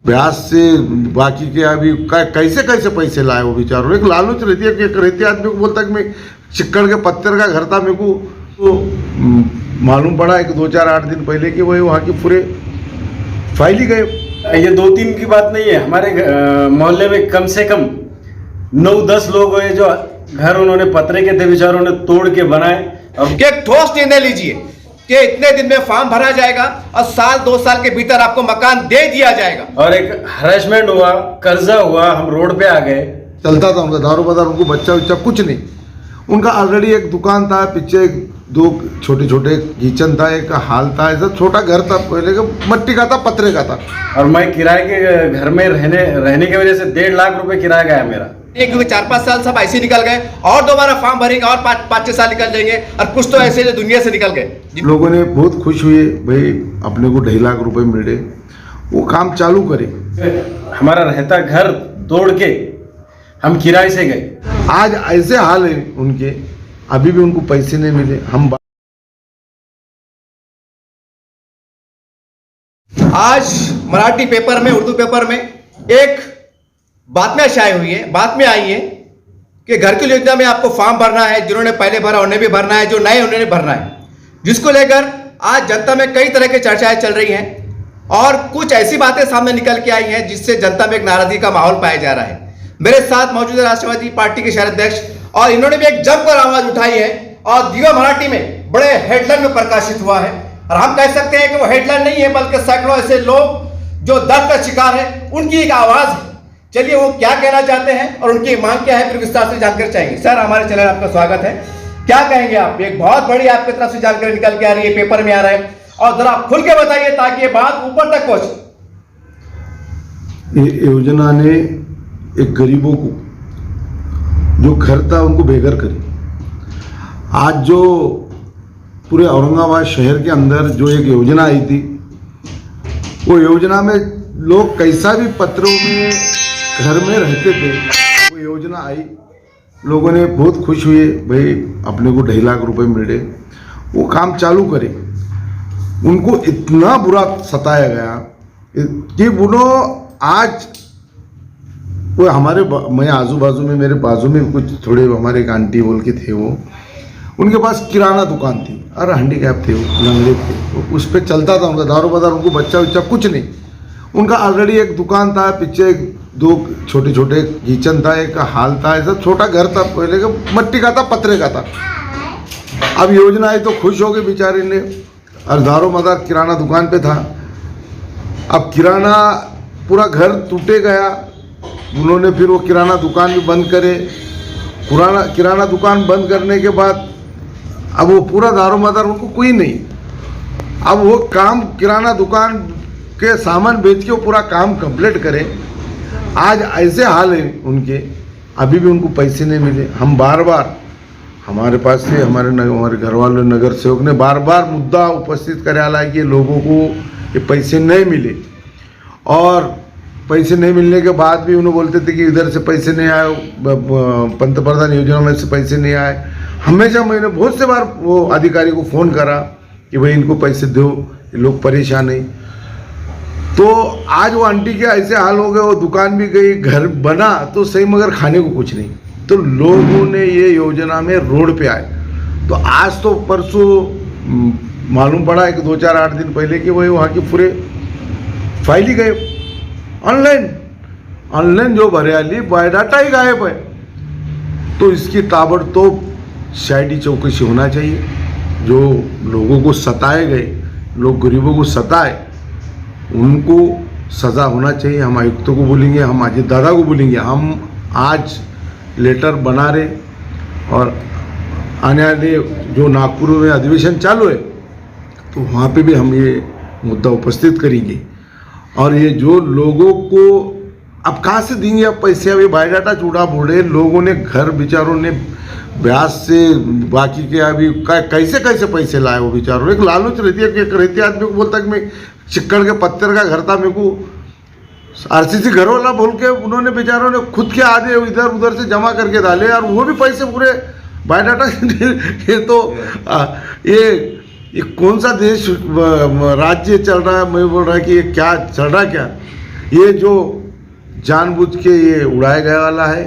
ब्याज से बाकी के अभी कैसे कैसे पैसे लाए वो बेचारों। एक लालच रहती है कि एक रहते आदमी को बोलता है कि मैं चिक्कड़ के पत्थर का घर था, मेरे को तो मालूम पड़ा एक 2-4-8 दिन पहले कि वही वहाँ के पूरे फाइल ही गए। ये 2-3 की बात नहीं है, हमारे मोहल्ले में कम से कम 9-10 लोग हुए जो घर उन्होंने पतरे के थे बेचारों ने तोड़ के बनाए। अब एक ठोस निर्णय लीजिए कि इतने दिन में फॉर्म भरा जाएगा और 1-2 साल के भीतर आपको मकान दे दिया जाएगा। और एक हरेसमेंट हुआ, कर्जा हुआ, हम रोड पे आ गए। चलता था उनका दारू बाजार, उनको बच्चा उच्चा कुछ नहीं। उनका ऑलरेडी एक दुकान था, पीछे 2 छोटे छोटे किचन था, एक हाल था, ऐसा छोटा घर था पहले का, मट्टी का था, पतरे का था। और मैं किराए के घर में रहने की वजह से 1.5 लाख रुपए किराया गया मेरा। एक 4-5 साल सब ऐसे निकल गए और दोबारा फॉर्म भरेंगे और 5-6 साल निकल जाएंगे और कुछ तो ऐसे जो दुनिया से निकल गए। लोगों ने बहुत खुश हुए, भाई अपने को 2.5 लाख रुपए मिले, वो काम चालू करे। हमारा रहता घर तोड़ के हम किराए से गए। आज ऐसे हाल है उनके, अभी भी उनको पैसे नहीं मिले। हम आज मराठी पेपर में, उर्दू पेपर में एक बातम्या शाये हुई है, बातम्या आई है कि घर की योजना में आपको फॉर्म भरना है, जिन्होंने पहले भरा उन्हें भी भरना है, जो नए उन्होंने भरना है, जिसको लेकर आज जनता में कई तरह की चर्चाएं चल रही हैं और कुछ ऐसी बातें सामने निकल के आई हैं जिससे जनता में एक नाराजगी का माहौल पाया जा रहा है। मेरे साथ मौजूद है राष्ट्रवादी पार्टी के शहर अध्यक्ष और इन्होंने भी एक जमकर आवाज उठाई है और दिव्य मराठी में बड़े हेडलाइन में प्रकाशित हुआ है। और हम कह सकते हैं कि वो हेडलाइन नहीं है बल्कि सैकड़ों ऐसे लोग जो दर्द का शिकार है, उनकी एक आवाज है। चलिए वो क्या कहना चाहते हैं और उनकी मांग क्या है, फिर विस्तार से जानकारी चाहेंगे। सर, हमारे चैनल आपका स्वागत है। क्या कहेंगे आप? एक बहुत बड़ी आपकी तरफ से जानकारी निकल के आ रही है, पेपर में आ रहा है, और जरा खुल के बताइए ताकि ये बात ऊपर तक पहुंचे। ये योजना ने एक गरीबों को जो घर था उनको बेघर करी। आज जो पूरे औरंगाबाद शहर के अंदर जो एक योजना आई थी, वो योजना में लोग कैसा भी पत्रों में घर में रहते थे, वो योजना आई, लोगों ने बहुत खुश हुए, भाई अपने को 2.5 लाख रुपए मिले, वो काम चालू करे। उनको इतना बुरा सताया गया कि उन्होंने आज वो हमारे मैं आजू बाजू में, मेरे बाजू में कुछ थोड़े हमारे एक आंटी बोल के थे, वो उनके पास किराना दुकान थी और हैंडीकैप थे, वो लंगड़े थे, वो उस पर चलता था उनका दारू बाजार, उनको बच्चा उच्चा कुछ नहीं। उनका ऑलरेडी एक दुकान था, पीछे 2 छोटे छोटे किचन था, एक हाल था, ऐसा छोटा घर था पहले का, मट्टी का था, पतरे का था। अब योजना आई तो खुश हो गए बेचारे ने, और दारू बाजार किराना दुकान पे था। अब किराना पूरा घर टूटे गया, उन्होंने फिर वो किराना दुकान भी बंद करे। किराना दुकान बंद करने के बाद अब वो पूरा दारू बाजार उनको कोई नहीं। अब वो काम किराना दुकान के सामान बेच के वो पूरा काम कंप्लीट करें। आज ऐसे हाल है उनके, अभी भी उनको पैसे नहीं मिले। हम बार बार हमारे पास से हमारे घर वालों, नगर सेवक ने बार बार मुद्दा उपस्थित कराया कि लोगों को ये पैसे नहीं मिले, और पैसे नहीं मिलने के बाद भी उन्होंने बोलते थे कि इधर से पैसे नहीं आए, पंतप्रधान योजना में से पैसे नहीं आए। हमेशा मैंने बहुत से बार वो अधिकारी को फ़ोन करा कि भाई इनको पैसे दो, ये लोग परेशान है। तो आज वो आंटी के ऐसे हाल हो गए, वो दुकान भी गई, घर बना तो सही मगर खाने को कुछ नहीं। तो लोगों ने ये योजना में रोड पे आए। तो आज तो परसों मालूम पड़ा एक 2-4-8 दिन पहले कि वही वहाँ के पूरे फाइल ही गए। ऑनलाइन जो भरियाली बायोडाटा ही गायब है। तो इसकी ताबड़तोड़ सीआईडी चौकसी होना चाहिए। जो लोगों को सताए गए, लोग गरीबों को सताए, उनको सज़ा होना चाहिए। हम आयुक्तों को बोलेंगे, हम अजीत दादा को बोलेंगे, हम आज लेटर बना रहे और आने वाले जो नागपुर में अधिवेशन चालू है तो वहाँ पे भी हम ये मुद्दा उपस्थित करेंगे। और ये जो लोगों को अब कहाँ से देंगे अब पैसे? अभी बायोडाटा चूड़ा बोले, लोगों ने घर बेचारों ने ब्याज से बाकी के अभी कैसे कैसे पैसे लाए वो बेचारों। एक लालच रहती है कि एक रहते आदमी को बोलता है कि मैं चिक्कड़ के पत्थर का घर था, मेरे को आरसीसी घर वाला बोल के उन्होंने बेचारों ने खुद के आधे इधर उधर से जमा करके डाले, और वो भी पैसे पूरे बायोडाटा ये तो ये कौन सा देश राज्य चल रहा है? मैं बोल रहा है कि ये क्या चल रहा है क्या? ये जो जानबूझ के ये उड़ाया गया वाला है,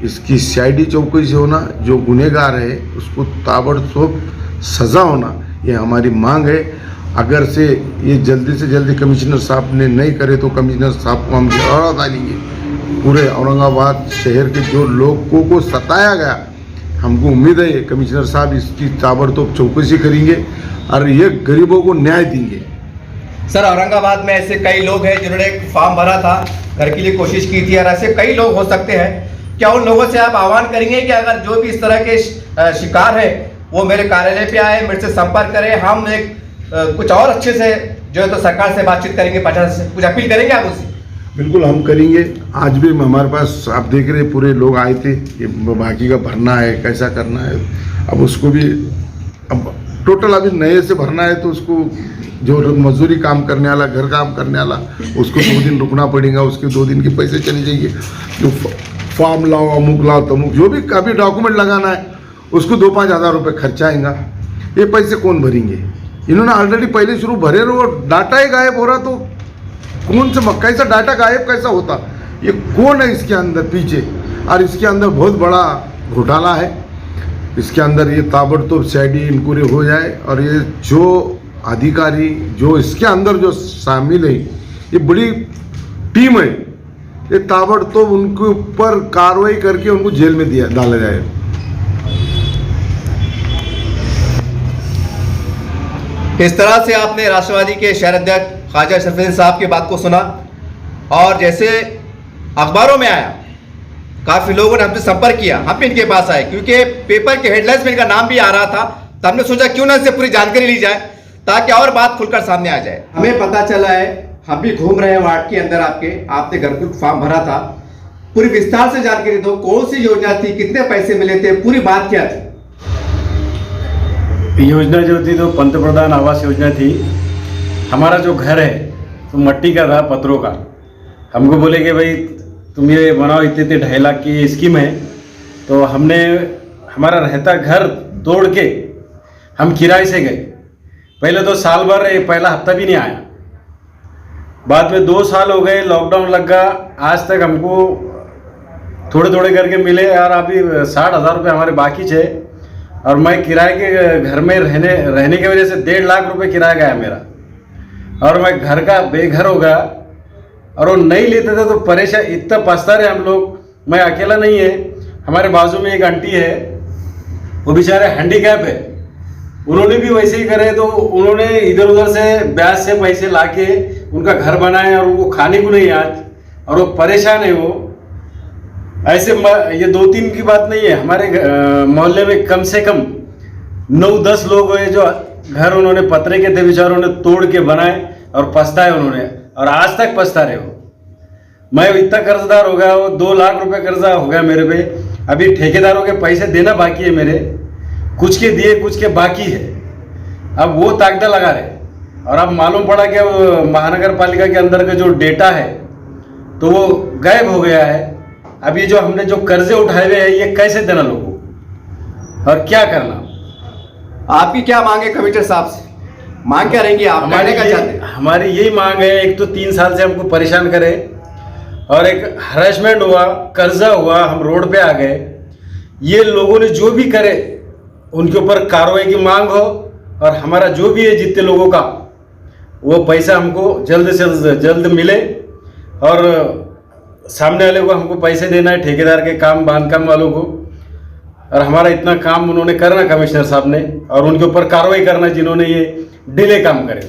इसकी सीआईडी चौकसी होना, जो गुनहगार है उसको ताबड़तोड़ सज़ा होना, ये हमारी मांग है। अगर से ये जल्दी से जल्दी कमिश्नर साहब ने नहीं करे तो कमिश्नर साहब को हम जवाब डालेंगे। पूरे औरंगाबाद शहर के जो लोगों को सताया गया, हमको उम्मीद है कमिश्नर साहब इसकी ताबड़तोड़ चौकसी करेंगे और ये गरीबों को न्याय देंगे। सर, औरंगाबाद में ऐसे कई लोग हैं जिन्होंने एक फॉर्म भरा था, घर के लिए कोशिश की थी, और ऐसे कई लोग हो सकते हैं। क्या उन लोगों से आप आह्वान करेंगे कि अगर जो भी इस तरह के शिकार है वो मेरे कार्यालय पे आए, मेरे से संपर्क करें, हम एक कुछ और अच्छे से जो है तो सरकार से बातचीत करेंगे, प्रशासन से कुछ अपील करेंगे आप उससे? बिल्कुल हम करेंगे। आज भी हमारे पास आप देख रहे पूरे लोग आए थे कि बाकी का भरना है, कैसा करना है। अब उसको भी अब टोटल अभी नए से भरना है, तो उसको जो मजदूरी काम करने वाला, घर काम करने वाला, उसको 2 दिन रुकना पड़ेगा, उसके 2 दिन के पैसे चले जाएंगे। जो फॉर्म लाओ, अमुक लाओ, तमुक, जो भी काफ़ी डॉक्यूमेंट लगाना है उसको 2-5 हज़ार रुपये खर्चा आएगा। ये पैसे कौन भरेंगे? इन्होंने ऑलरेडी पहले शुरू भरे रहे, वो डाटा ही गायब हो रहा, तो कौन से कैसा डाटा गायब कैसा होता? ये कौन है इसके अंदर पीछे? और इसके अंदर बहुत बड़ा घोटाला है। इसके अंदर ये ताबड़तोड़ सीआईडी इंक्वायरी हो जाए और ये जो अधिकारी जो इसके अंदर जो शामिल है, ये बड़ी टीम है, ये ताबड़तोड़ उनके ऊपर कार्रवाई करके उनको जेल में डाला जाए। इस तरह से आपने राष्ट्रवादी के शहर अध्यक्ष ख्वाजा शरफुद्दीन साहब की बात को सुना, और जैसे अखबारों में आया, काफ़ी लोगों ने हमसे संपर्क किया, हम भी इनके पास आए क्योंकि पेपर के हेडलाइंस में इनका नाम भी आ रहा था। तो हमने सोचा क्यों ना इससे पूरी जानकारी ली जाए ताकि और बात खुलकर सामने आ जाए। हमें पता चला है, हम भी घूम रहे हैं वार्ड के अंदर, आपने घर पर फॉर्म भरा था, पूरी विस्तार से जानकारी दो, कौन सी योजना थी, कितने पैसे मिले थे, पूरी बात क्या थी? योजना जो थी तो पंतप्रधान आवास योजना थी। हमारा जो घर है तो मट्टी का था, पत्थरों का। हमको बोले कि भाई तुम ये बनाओ, इतने 2.5 लाख की स्कीम है। तो हमने हमारा रहता घर तोड़ के हम किराए से गए। पहले तो साल भर, पहला हफ्ता भी नहीं आया। बाद में 2 साल हो गए, लॉकडाउन लग गया, आज तक हमको थोड़े थोड़े करके मिले। यार अभी 60,000 रुपये हमारे बाकी थे, और मैं किराए के घर में रहने की वजह से 1.5 लाख रुपए किराया गया मेरा, और मैं घर का बेघर हो गया। और वो नहीं लेते थे तो परेशान, इतना पछता रहे हम लोग। मैं अकेला नहीं है, हमारे बाजू में एक आंटी है, वो बेचारे हैंडीकैप है, उन्होंने भी वैसे ही करे। तो उन्होंने इधर उधर से ब्याज से पैसे लाके उनका घर बनाए, और वो खाने को नहीं आज, और वो परेशान है। वो ऐसे ये 2-3 की बात नहीं है, हमारे मोहल्ले में कम से कम 9-10 लोग हैं जो घर उन्होंने पतरे के थे, बेचारों ने तोड़ के बनाए और पछताए उन्होंने, और आज तक पछता रहे हो। मैं इतना कर्जदार हो गया, वो 2 लाख रुपए कर्जा हो गया मेरे पे। अभी ठेकेदारों के पैसे देना बाकी है मेरे, कुछ के दिए कुछ के बाकी है। अब वो ताकदा लगा रहे, और अब मालूम पड़ा कि महानगर पालिका के अंदर का जो डेटा है तो वो गायब हो गया है। अब ये जो हमने जो कर्जे उठाए हुए हैं, ये कैसे देना लोगों को, और क्या करना? आपकी क्या मांग है कमिश्नर साहब से? मांग क्या रहेंगी आप? हमारी यही मांग है, एक तो 3 साल से हमको परेशान करे, और एक हरेसमेंट हुआ, कर्जा हुआ, हम रोड पे आ गए। ये लोगों ने जो भी करे उनके ऊपर कार्रवाई की मांग हो, और हमारा जो भी है जितने लोगों का वो पैसा हमको जल्द से जल्द मिले, और सामने वाले को हमको पैसे देना है, ठेकेदार के काम, बांधकाम वालों को। और हमारा इतना काम उन्होंने करना कमिश्नर साहब ने, और उनके ऊपर कार्रवाई करना जिन्होंने ये डिले काम करे।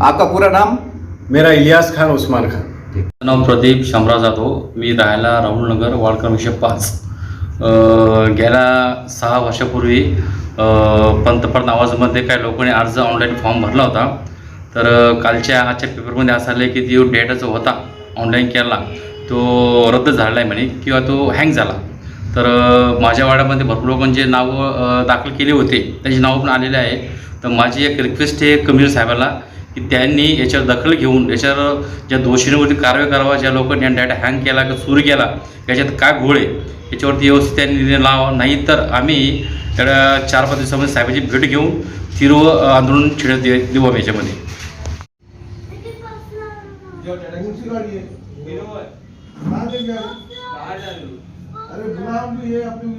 आपका पूरा नाम? मेरा इलियास खान उस्मान खान। नाव प्रदीप शामराव जाधव, मी राहायला राहुलनगर वार्ड क्रमांक 5। गेल्या 6 वर्षापूर्वी पंतप्रधान आवाजमध्ये काही लोकांनी अर्ज ऑनलाईन फॉर्म भरला होता। तर आजच्या पेपरमध्ये असं आलं की जो डेटा जो होता ऑनलाईन केला तो रद्द झाला आहे म्हणे, किंवा तो हँग झाला। तर माझ्या वाड्यामध्ये भरपूर लोकांचे नावं दाखल केले होते, त्याची नावं पण आलेले आहे। तर माझी एक रिक्वेस्ट आहे कमिशनर साहेबाला की त्यांनी याच्यावर दखल घेऊन याच्यावर ज्या दोषींवरती कारवाई करावा, ज्या लोकांनी डाटा हँग केला किंवा चोरी केला, याच्यात काय घोळ आहे याच्यावरती व्यवस्थित त्यांनी निर्णय लावा। नाही तर आम्ही त्या 4-5 दिवसामध्ये साहेबाची भेट घेऊन तीव्र आंदोलन छेडत देऊ आम्ही याच्यामध्ये। सी गाड़ी है? कहाँ गई गाड़ी? अरे बुला ये अपनी